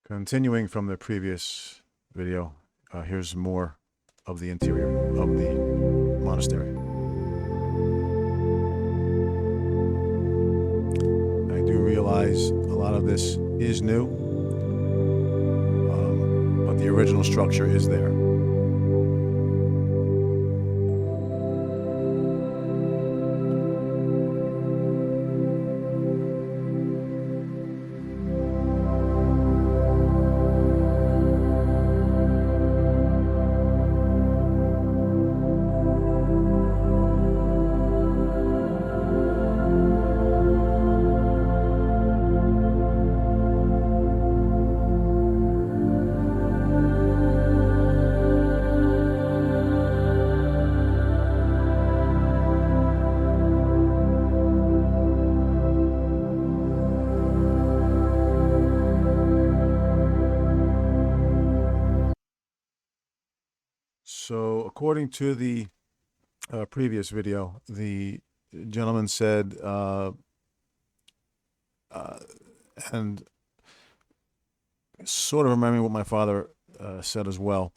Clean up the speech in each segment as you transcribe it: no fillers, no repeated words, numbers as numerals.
Continuing from the previous video, here's more of the interior of the monastery. I do realize a lot of this is new, but the original structure is there. So, according to the previous video, the gentleman said, and sort of remembering what my father said as well,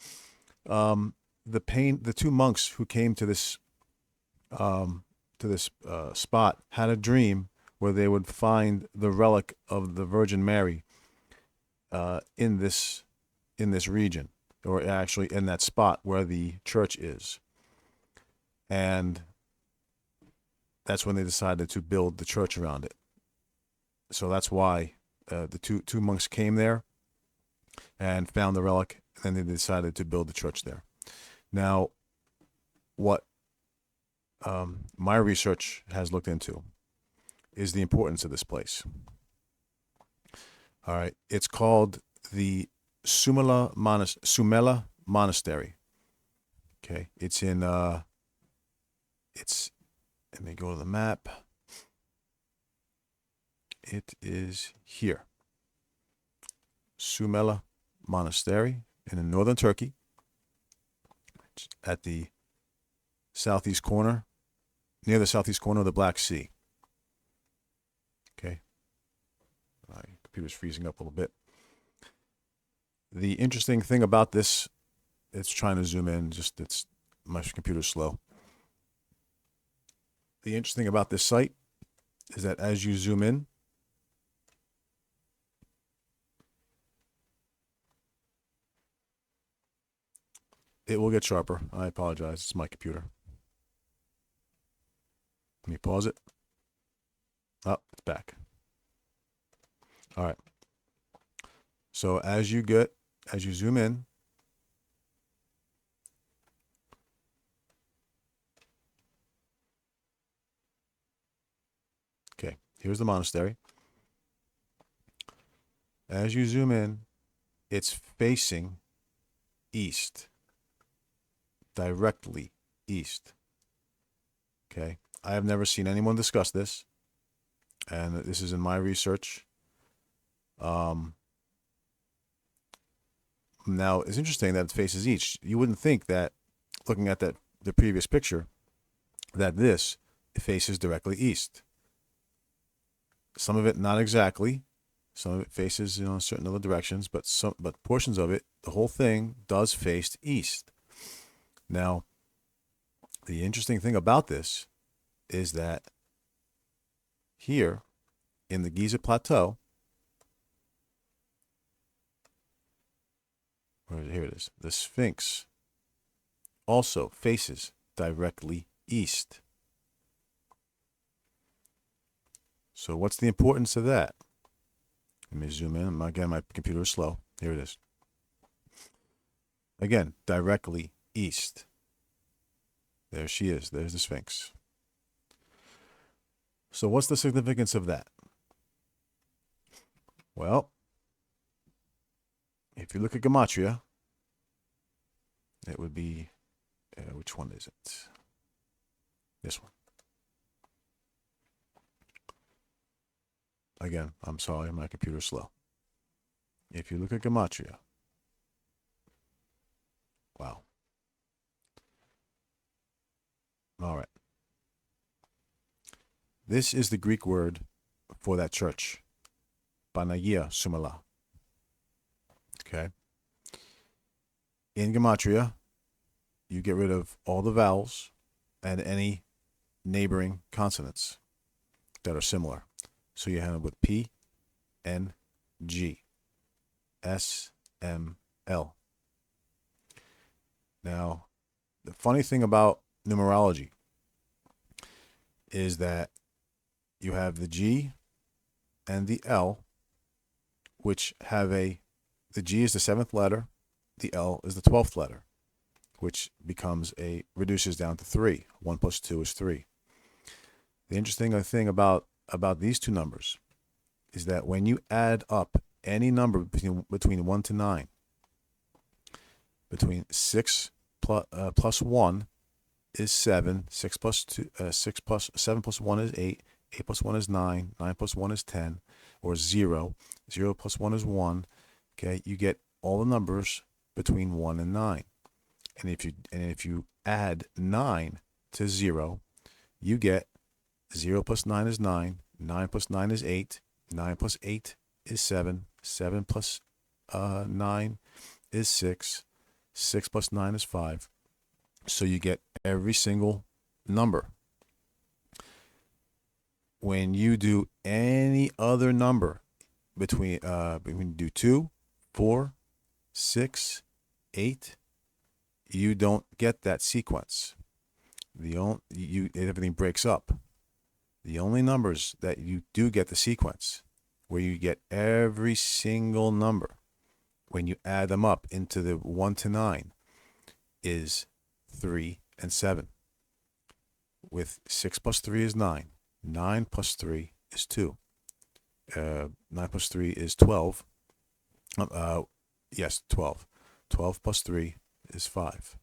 the two monks who came to this spot had a dream where they would find the relic of the Virgin Mary in this region, or actually in that spot where the church is. And that's when they decided to build the church around it. So that's why the two monks came there and found the relic, and then they decided to build the church there. Now, what my research has looked into is the importance of this place. All right, it's called the Soumela Monastery. Okay, it's in let me go to the map. It is here. Soumela Monastery in northern Turkey. It's at the southeast corner, near the southeast corner of the Black Sea. Okay. My computer's freezing up a little bit. The interesting thing about this, it's trying to zoom in, my computer's slow. The interesting about this site is that as you zoom in, it will get sharper. I apologize. It's my computer. Let me pause it. Oh, it's back. All right. So as you zoom in, okay, here's the monastery. As you zoom in, it's facing east, directly east. Okay, I have never seen anyone discuss this, and this is in my research. Now, it's interesting that it faces east. You wouldn't think that, looking at the previous picture, that this faces directly east. Some of it not exactly. Some of it faces certain other directions, but portions of it, the whole thing does face east. Now, the interesting thing about this is that here in the Giza Plateau, here it is, the Sphinx also faces directly east. So what's the importance of that? Let me zoom in. Again, my computer is slow. Here it is. Again, directly east. There she is. There's the Sphinx. So what's the significance of that? Well, if you look at Gematria, it would be, which one is it? This one. Again, I'm sorry, my computer's slow. If you look at Gematria, wow. All right. This is the Greek word for that church, Panagia-Soumela. Okay. In Gematria, you get rid of all the vowels and any neighboring consonants that are similar. So you end with P, N, G, S, M, L. Now, the funny thing about numerology is that you have the G and the L, which have the G is the 7th letter, the L is the 12th letter, which reduces down to 3. 1 plus 2 is 3. The interesting thing about these two numbers is that when you add up any number between 1 to 9, between 6 plus 1 is 7, 7 plus 1 is 8, 8 plus 1 is 9, 9 plus 1 is 10, or 0, 0 plus 1 is 1. Okay, you get all the numbers between 1 and 9. And if you add 9 to 0, you get 0 plus 9 is 9, 9 plus 9 is 8, 9 plus 8 is 7, 7 plus 9 is 6, 6 plus 9 is 5. So you get every single number. When you do any other number between you do 2, 4, 6, 8, you don't get that sequence. Everything breaks up. The only numbers that you do get the sequence, where you get every single number when you add them up into the 1 to 9, is 3 and 7. With 6 plus 3 is 9. 9 plus 3 is 2. 9 plus 3 is 12. Yes, 12. 12 plus 3 is 5.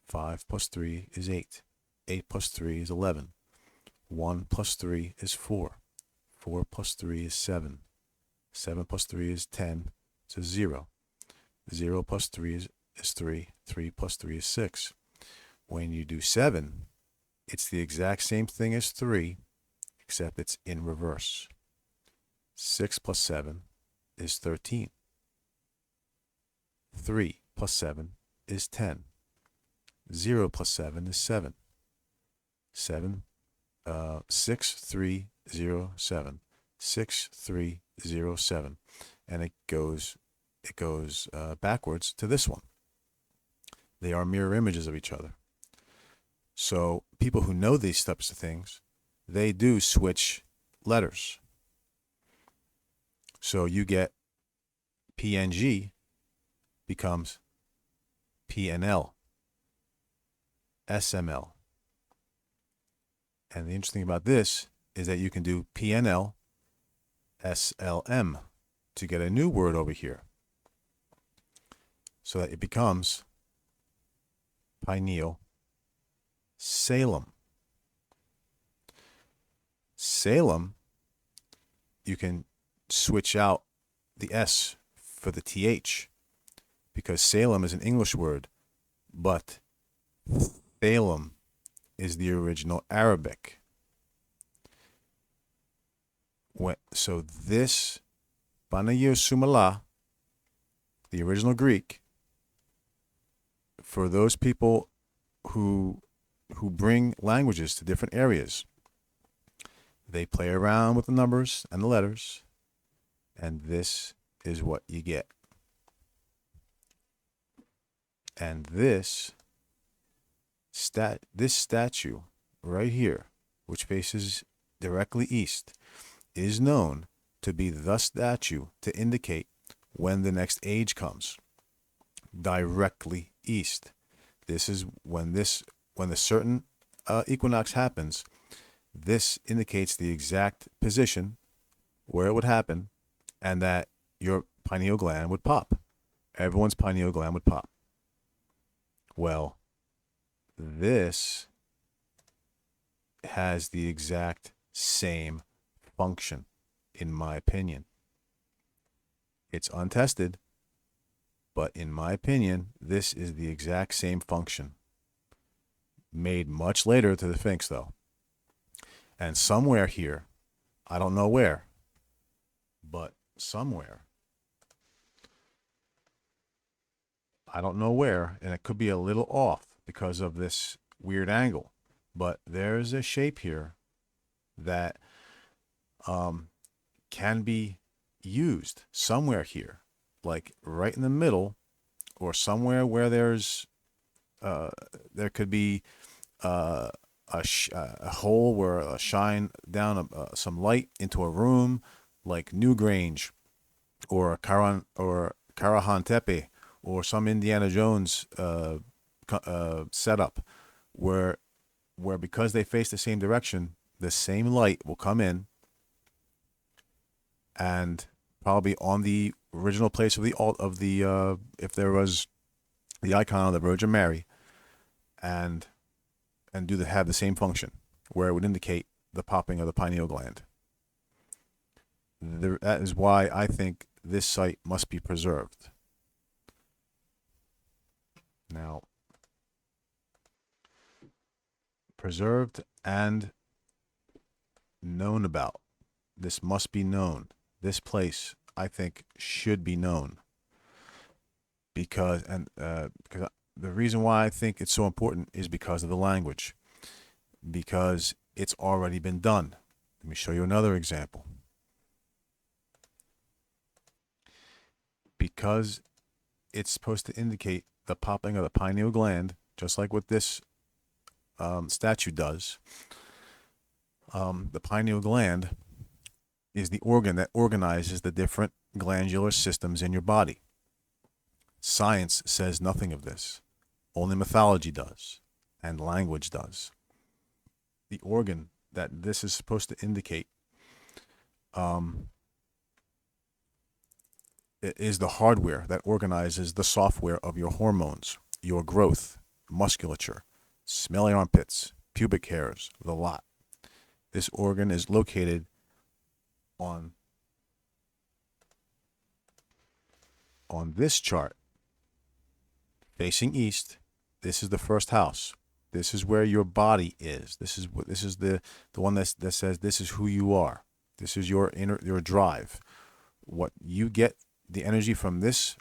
5 plus 3 is 8. 8 plus 3 is 11. 1 plus 3 is 4. 4 plus 3 is 7. 7 plus 3 is 10. So 0. 0 plus 3 is 3. 3 plus 3 is 6. When you do 7, it's the exact same thing as 3, except it's in reverse. 6 plus 7 is 13. 3 plus 7 is 10. 0 plus 7 is 7. 6, 3, 0, 7. 6, 3, 0, 7. And it goes backwards to this one. They are mirror images of each other. So people who know these types of things, they do switch letters. So you get PNG becomes PNL, SML. And the interesting about this is that you can do PNL, SLM to get a new word over here. So that it becomes pineal Salem. Salem, you can switch out the S for the TH because Salem is an English word, but Salem is the original Arabic. So this Panagia-Soumela, the original Greek, for those people who bring languages to different areas, they play around with the numbers and the letters, and this is what you get. And this statue right here, which faces directly east, is known to be the statue to indicate when the next age comes. Directly east. This is when the certain equinox happens. This indicates the exact position where it would happen, and that your pineal gland would pop. Everyone's pineal gland would pop. Well, this has the exact same function, in my opinion. It's untested, but in my opinion, this is the exact same function. Made much later to the Sphinx, though. And somewhere here, I don't know where, but somewhere, I don't know where, and it could be a little off because of this weird angle, but there's a shape here that can be used somewhere here, like right in the middle, or somewhere where there could be a hole where shine down some light into a room, like Newgrange or Karahan Tepe or some Indiana Jones setup, where because they face the same direction, the same light will come in and probably on the original place of the if there was the icon of the Virgin Mary, and have the same function, where it would indicate the popping of the pineal gland. That is why I think this site must be preserved. Now, preserved and known about. This must be known. This place, I think, should be known. Because the reason why I think it's so important is because of the language. Because it's already been done. Let me show you another example. Because it's supposed to indicate the popping of the pineal gland, just like what this statue does. The pineal gland is the organ that organizes the different glandular systems in your body. Science says nothing of this. Only mythology does, and language does. The organ that this is supposed to indicate is the hardware that organizes the software of your hormones, your growth, musculature, smelly armpits, pubic hairs, the lot. This organ is located on this chart, facing east. This is the first house. This is where your body is. This is the one that says this is who you are. This is your drive. What you get the energy from this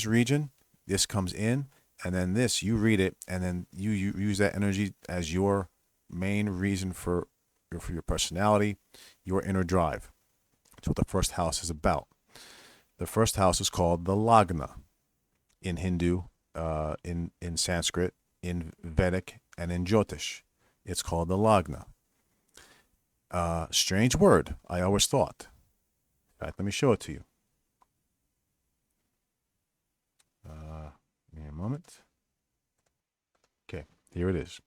region. This comes in, and then this you read it, and then you use that energy as your main reason for your personality, your inner drive. That's what the first house is about. The first house is called the Lagna in Hindu, in Sanskrit, in Vedic, and in Jyotish. It's called the Lagna. Strange word, I always thought. In fact, let me show it to you. Give me a moment. Okay, here it is.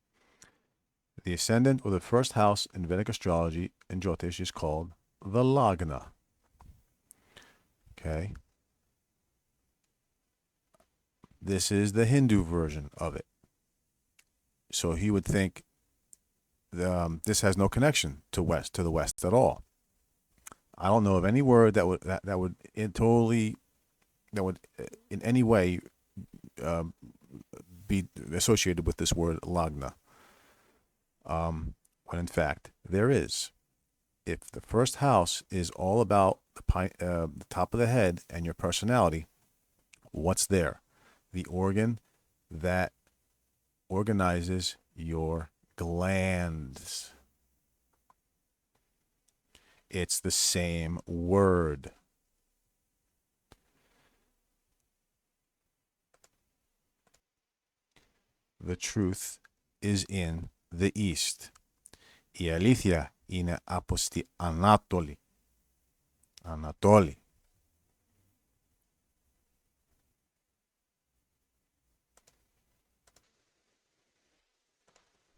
The ascendant, or the first house in Vedic astrology and Jyotish, is called the Lagna. Okay. This is the Hindu version of it. So he would think this has no connection to the West at all. I don't know of any word that would in any way be associated with this word Lagna. When in fact there is. If the first house is all about the top of the head and your personality, what's there? The organ that organizes your glands. It's the same word. The truth is in the East. Η αλήθεια είναι από στη Ανατολή. Ανατολή.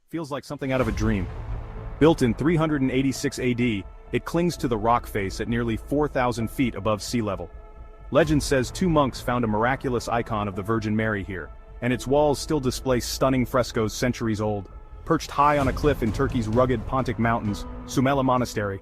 Feels like something out of a dream. Built in 386 AD, it clings to the rock face at nearly 4,000 feet above sea level. Legend says 2 monks found a miraculous icon of the Virgin Mary here, and its walls still display stunning frescoes centuries old. Perched high on a cliff in Turkey's rugged Pontic Mountains, Soumela Monastery,